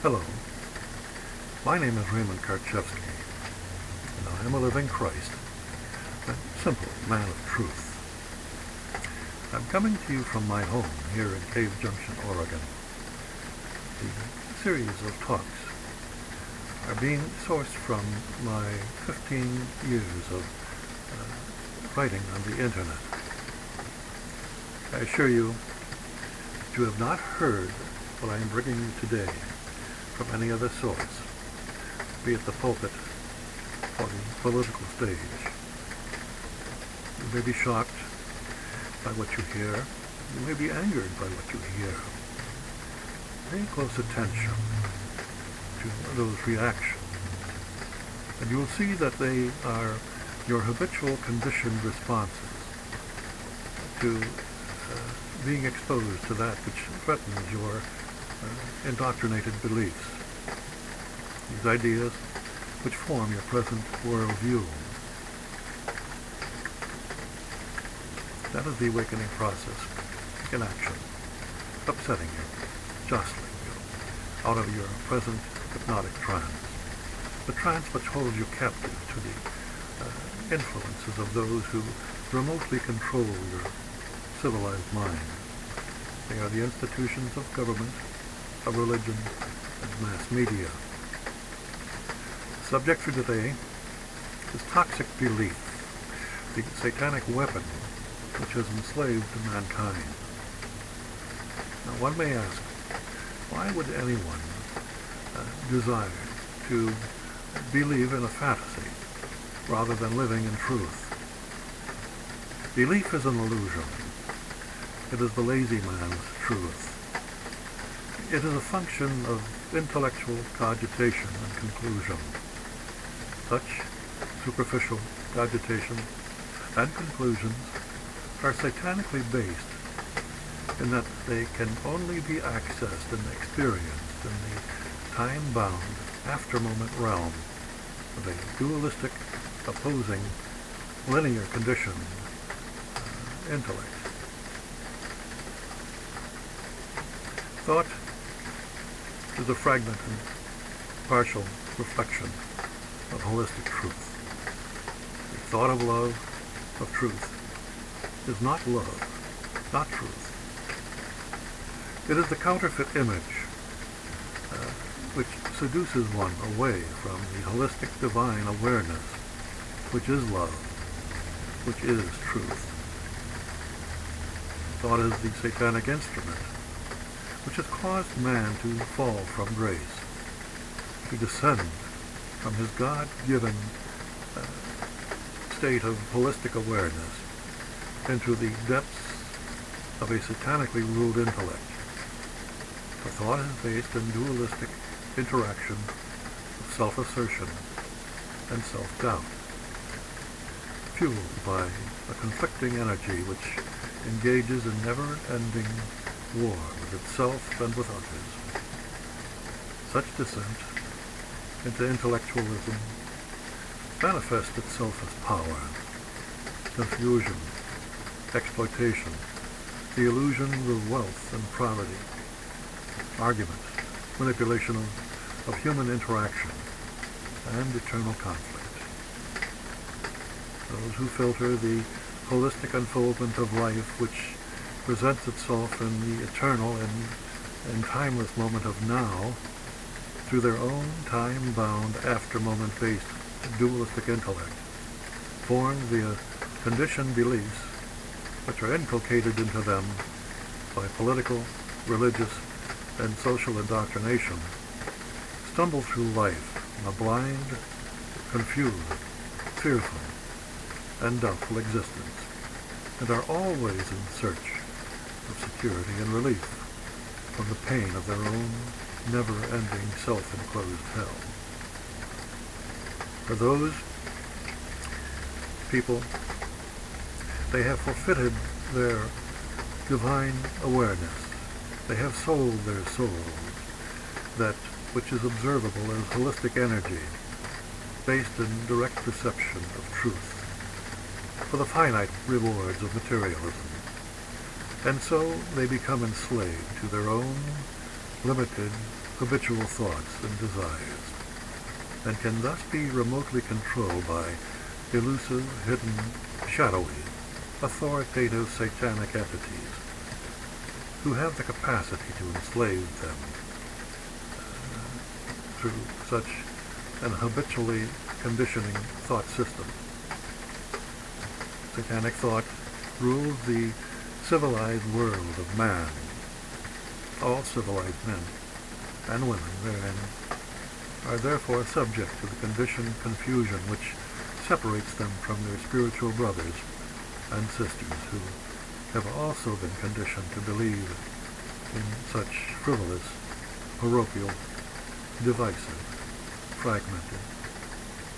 Hello, my name is Raymond Karchevsky, and I am a living Christ, a simple man of truth. I'm coming to you from my home here in Cave Junction, Oregon. The series of talks are being sourced from my 15 years of writing on the internet. I assure you that you have not heard what I am bringing you today from any other source, be it the pulpit or the political stage. You may be shocked by what you hear. You may be angered by what you hear. Pay close attention to those reactions, and you will see that they are your habitual conditioned responses to being exposed to that which threatens your indoctrinated beliefs, these ideas which form your present worldview. That is the awakening process in action, upsetting you, jostling you out of your present hypnotic trance, the trance which holds you captive to the influences of those who remotely control your civilized mind. They are the institutions of government, of religion, and mass media. The subject for today is toxic belief, the satanic weapon which has enslaved mankind. Now one may ask, why would anyone desire to believe in a fantasy rather than living in truth? Belief is an illusion. It is the lazy man's truth. It is a function of intellectual cogitation and conclusion. Such superficial cogitation and conclusions are satanically based in that they can only be accessed and experienced in the time-bound after-moment realm of a dualistic, opposing, linear conditioned intellect. Thought is a fragment and partial reflection of holistic truth. The thought of love, of truth, is not love, not truth. It is the counterfeit image which seduces one away from the holistic divine awareness, which is love, which is truth. Thought is the satanic instrument which has caused man to fall from grace, to descend from his God-given state of holistic awareness into the depths of a satanically ruled intellect. For thought is based in dualistic interaction of self-assertion and self-doubt, fueled by a conflicting energy which engages in never-ending war with itself and with others. Such descent into intellectualism manifests itself as power, confusion, exploitation, the illusion of wealth and poverty, argument, manipulation of human interaction, and eternal conflict. Those who filter the holistic unfoldment of life which presents itself in the eternal and timeless moment of now through their own time-bound, after-moment-based dualistic intellect, form via conditioned beliefs which are inculcated into them by political, religious, and social indoctrination, stumble through life in a blind, confused, fearful, and doubtful existence, and are always in search of security and relief from the pain of their own never-ending self-enclosed hell. For those people, they have forfeited their divine awareness. They have sold their souls, that which is observable as holistic energy, based in direct perception of truth, for the finite rewards of materialism. And so they become enslaved to their own limited, habitual thoughts and desires, and can thus be remotely controlled by elusive, hidden, shadowy, authoritative satanic entities who have the capacity to enslave them through such an habitually conditioning thought system. Satanic thought rules the civilized world of man. All civilized men and women therein are therefore subject to the conditioned confusion which separates them from their spiritual brothers and sisters who have also been conditioned to believe in such frivolous, parochial, divisive, fragmented,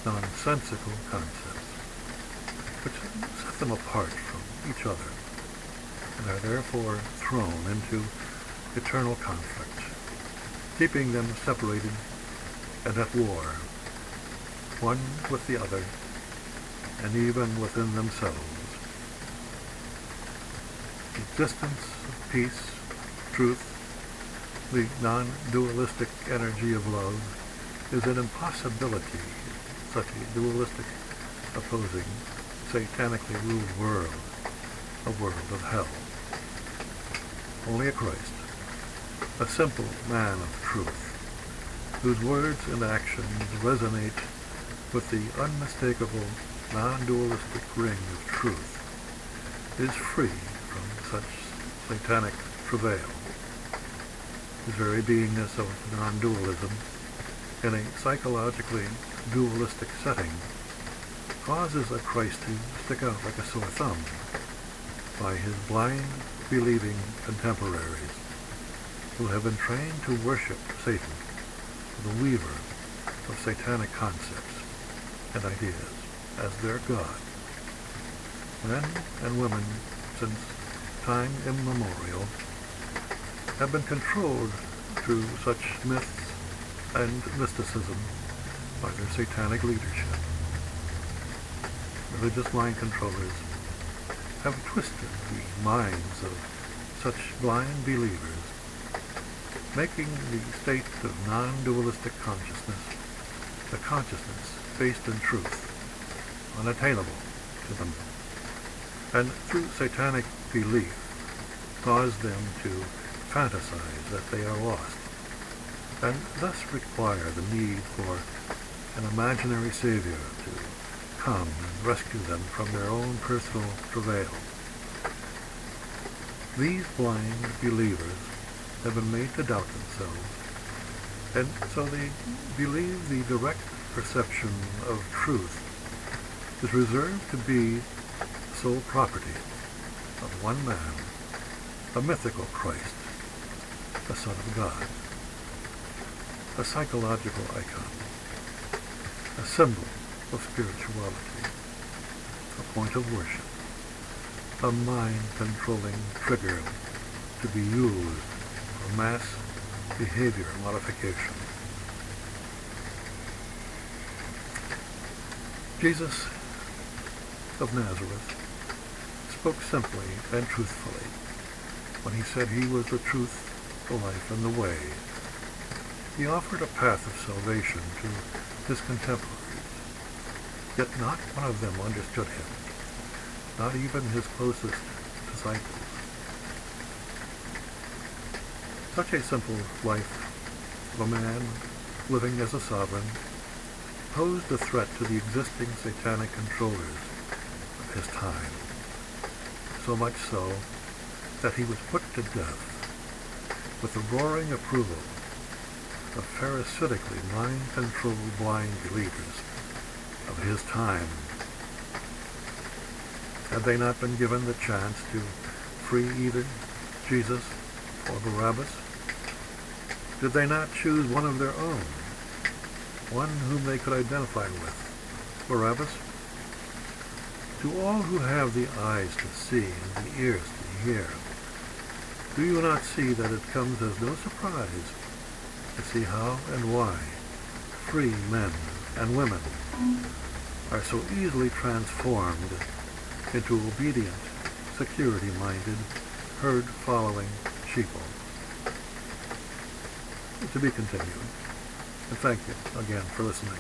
nonsensical concepts, which set them apart from each other, and are therefore thrown into eternal conflict, keeping them separated and at war, one with the other, and even within themselves. The existence of peace, truth, the non-dualistic energy of love, is an impossibility in such a dualistic, opposing, satanically ruled world, a world of hell. Only a Christ, a simple man of truth, whose words and actions resonate with the unmistakable, non-dualistic ring of truth, is free from such satanic travail. His very beingness of non-dualism in a psychologically dualistic setting causes a Christ to stick out like a sore thumb by his blind, believing contemporaries who have been trained to worship Satan, the weaver of satanic concepts and ideas, as their God. Men and women, since time immemorial, have been controlled through such myths and mysticism by their satanic leadership. Religious mind controllers have twisted the minds of such blind believers, making the state of non-dualistic consciousness the consciousness based in truth, unattainable to them, and through satanic belief cause them to fantasize that they are lost, and thus require the need for an imaginary savior to come and rescue them from their own personal travail. These blind believers have been made to doubt themselves, and so they believe the direct perception of truth is reserved to be the sole property of one man, a mythical Christ, the Son of God, a psychological icon, a symbol of spirituality, a point of worship, a mind-controlling trigger to be used for mass behavior modification. Jesus of Nazareth spoke simply and truthfully when he said he was the truth, the life, and the way. He offered a path of salvation to his contemporaries, yet not one of them understood him, not even his closest disciples. Such a simple life of a man living as a sovereign posed a threat to the existing satanic controllers of his time, so much so that he was put to death with the roaring approval of parasitically mind-controlled blind believers of his time. Had they not been given the chance to free either Jesus or Barabbas? Did they not choose one of their own, one whom they could identify with, Barabbas? To all who have the eyes to see and the ears to hear, do you not see that it comes as no surprise to see how and why free men and women are so easily transformed into obedient, security-minded, herd-following sheeple? To be continued. And thank you again for listening.